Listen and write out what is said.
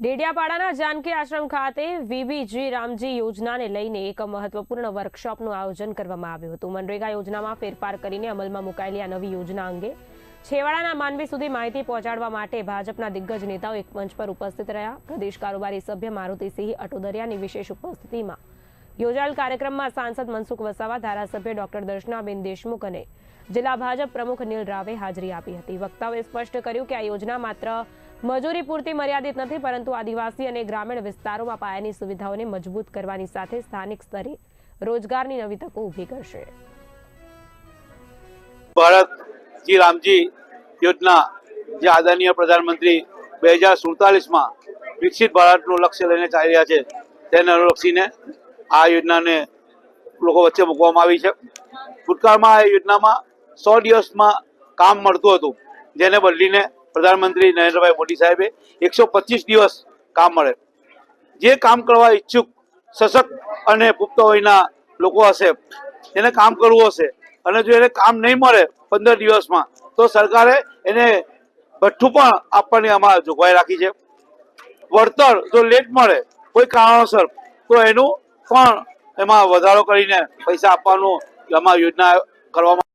ડેડિયાપાડાના જાનકી આશ્રમ ખાતે વીબીજી રામજી યોજનાને લઈને એક મહત્વપૂર્ણ વર્કશોપનું આયોજન કરવામાં આવ્યું હતું। મનરેગા યોજનામાં ફેરફાર કરીને અમલમાં મુકાયેલી આ નવી યોજના અંગે છેવાડાના માનવી સુધી માહિતી પહોંચાડવા માટે ભાજપના દિગ્ગજ નેતાઓ એક મંચ પર ઉપસ્થિત રહ્યા। પ્રદેશ કારોબારી સભ્ય મારુતિસિંહ અટોદરિયાની વિશેષ ઉપસ્થિતિમાં યોજાયેલ કાર્યક્રમમાં સાંસદ મનસુખ વસાવા, ધારાસભ્ય ડોક્ટર દર્શનાબેન દેશમુખ અને જિલ્લા ભાજપ પ્રમુખ નીલ રાવે હાજરી આપી હતી। વક્તાઓએ સ્પષ્ટ કર્યું કે આ યોજના માત્ર મજૂરી પૂરતી મર્યાદિત નથી, પરંતુ આદિવાસી અને ગ્રામીણ વિસ્તારોમાં પાયાની સુવિધાઓને મજબૂત કરવાની સાથે સ્થાનિક સ્તરે રોજગારની નવી તકો ઊભી કરશે। ભારત જી રામજી યોજના જે આદરણીય પ્રધાનમંત્રી 2047માં વિકસિત ભારતનું લક્ષ્ય લઈને ચાલી રહ્યા છે, તેને અનુલક્ષીને આ યોજનાને લોકો વચ્ચે મૂકવામાં આવી છે। ભૂતકાળમાં આ યોજનામાં 100 દિવસમાં કામ મળતું હતું, જેને બદલીને પ્રધાનમંત્રી નરેન્દ્રભાઈ મોદી સાહેબે 125 દિવસ કામ મળે। જે કામ કરવા ઈચ્છુક સશક્ત અને પુખ્ત વયના લોકો હશે, એને કામ કરવું હશે અને જો એને કામ નહીં મળે 15 દિવસમાં, તો સરકારે એને ભઠ્ઠું પણ આપવાની આમાં જોગવાઈ રાખી છે। વળતર જો લેટ મળે કોઈ કારણોસર, તો એનું પણ એમાં વધારો કરીને પૈસા આપવાનું આમાં યોજના કરવામાં